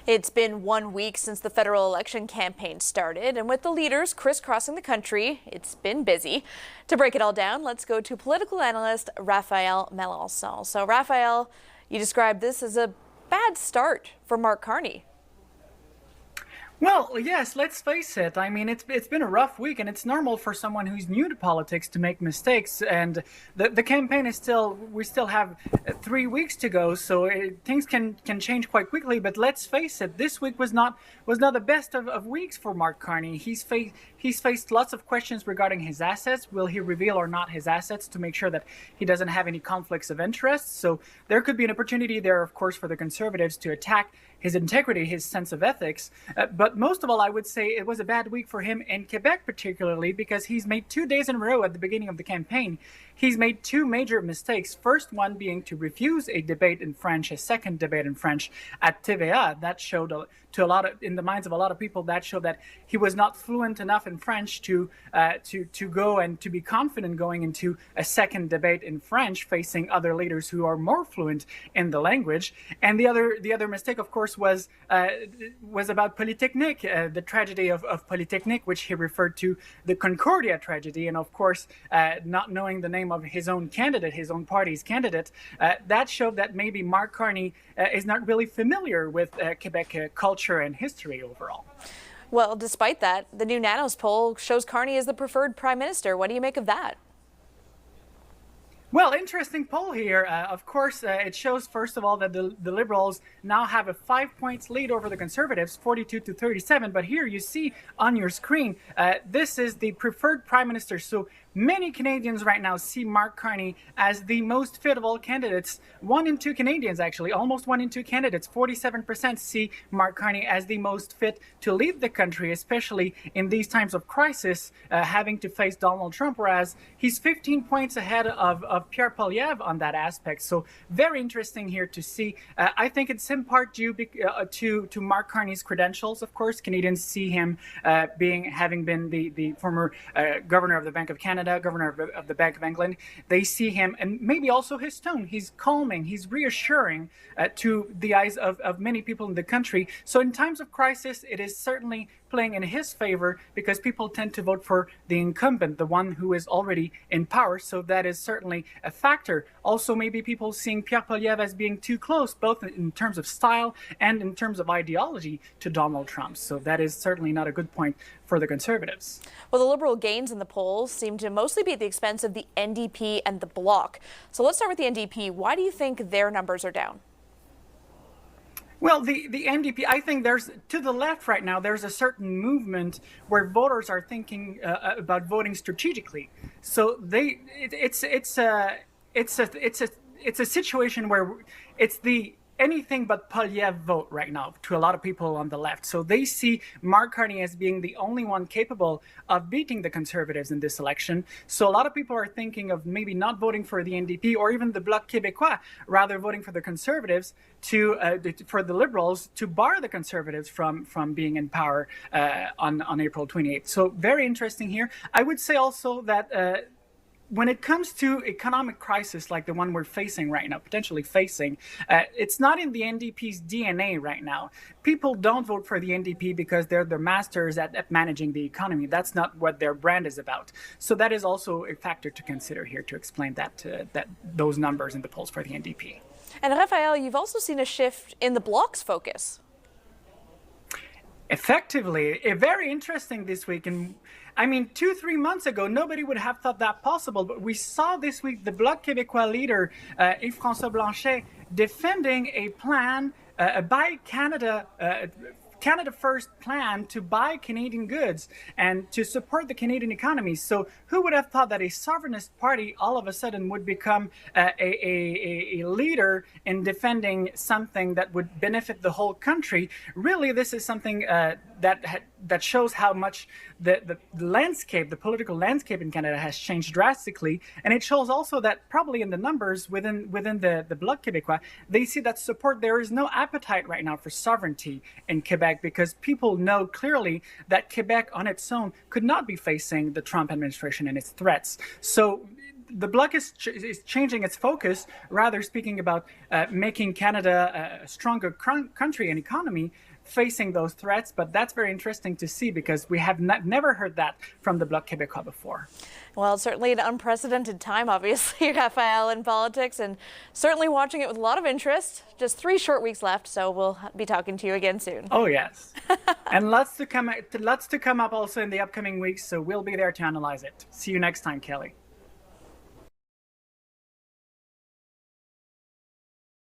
It's been 1 week since the federal election campaign started, and with the leaders crisscrossing the country, it's been busy. To break it all down, let's go to political analyst Raphael Melançon. So, Raphael, you described this as a bad start for Mark Carney. Well, yes, let's face it. I mean, it's been a rough week, and it's normal for someone who's new to politics to make mistakes. And the campaign is we still have 3 weeks to go, so things can change quite quickly. But let's face it, this week was not the best of weeks for Mark Carney. He's faced lots of questions regarding his assets. Will he reveal or not his assets to make sure that he doesn't have any conflicts of interest? So there could be an opportunity there, of course, for the Conservatives to attack his integrity, his sense of ethics. But most of all, I would say it was a bad week for him in Quebec, particularly because he's made 2 days in a row at the beginning of the campaign. He's made two major mistakes. First one being to refuse a debate in French, a second debate in French at TVA. That showed in the minds of a lot of people, that showed that he was not fluent enough in French to go and to be confident going into a second debate in French, facing other leaders who are more fluent in the language. And the other mistake, of course, was about Polytechnique, the tragedy of Polytechnique, which he referred to the Concordia tragedy, and of course, not knowing the name of his own candidate, his own party's candidate. That showed that maybe Mark Carney is not really familiar with Quebec culture and history overall. Well, despite that, the new Nanos poll shows Carney as the preferred prime minister. What do you make of that? Well, interesting poll here. Of course, it shows, first of all, that the Liberals now have a 5 points lead over the Conservatives, 42 to 37. But here you see on your screen, this is the preferred prime minister. So many Canadians right now see Mark Carney as the most fit of all candidates. 1 in 2 Canadians, actually, almost 1 in 2 candidates, 47% see Mark Carney as the most fit to lead the country, especially in these times of crisis, having to face Donald Trump, whereas he's 15 points ahead of Pierre Poilievre on that aspect. So very interesting here to see. I think it's in part due to Mark Carney's credentials, of course. Canadians see him having been the former governor of the Bank of Canada, governor of the Bank of England. They see him, and maybe also his tone. He's calming, he's reassuring to the eyes of many people in the country. So in times of crisis, it is certainly playing in his favor because people tend to vote for the incumbent, the one who is already in power. So that is certainly a factor. Also, maybe people seeing Pierre Poilievre as being too close, both in terms of style and in terms of ideology, to Donald Trump. So that is certainly not a good point for the Conservatives. Well, the Liberal gains in the polls seem to mostly be at the expense of the NDP and the Bloc. So let's start with the NDP. Why do you think their numbers are down? Well, the NDP, I think there's, to the left right now, there's a certain movement where voters are thinking about voting strategically. So it's a situation where it's the anything but Poilievre vote right now to a lot of people on the left. So they see Mark Carney as being the only one capable of beating the Conservatives in this election. So a lot of people are thinking of maybe not voting for the NDP or even the Bloc Québécois, rather voting for the Conservatives for the Liberals to bar the Conservatives from being in power on April 28th. So very interesting here. I would say also that when it comes to economic crisis like the one we're facing right now, potentially facing, it's not in the NDP's DNA right now. People don't vote for the NDP because they're the masters at managing the economy. That's not what their brand is about. So that is also a factor to consider here to explain that those numbers in the polls for the NDP. And Raphael, you've also seen a shift in the Bloc's focus. Effectively, very interesting this week. And I mean, 2-3 months ago, nobody would have thought that possible. But we saw this week the Bloc Québécois leader, Yves-François Blanchet, defending a plan, a Buy Canada Canada First plan to buy Canadian goods and to support the Canadian economy. So who would have thought that a sovereignist party all of a sudden would become a leader in defending something that would benefit the whole country? Really, this is something that shows how much the landscape, the political landscape in Canada has changed drastically. And it shows also that probably in the numbers within the Bloc Québécois, they see that support. There is no appetite right now for sovereignty in Quebec because people know clearly that Quebec on its own could not be facing the Trump administration and its threats. So the Bloc is changing its focus, rather speaking about making Canada a stronger country and economy, facing those threats. But that's very interesting to see because we have never heard that from the Bloc Québécois before. Well, it's certainly an unprecedented time, obviously, Raphael, in politics, and certainly watching it with a lot of interest. Just 3 short weeks left, so we'll be talking to you again soon. Oh, yes. And lots to come up also in the upcoming weeks, so we'll be there to analyze it. See you next time, Kelly.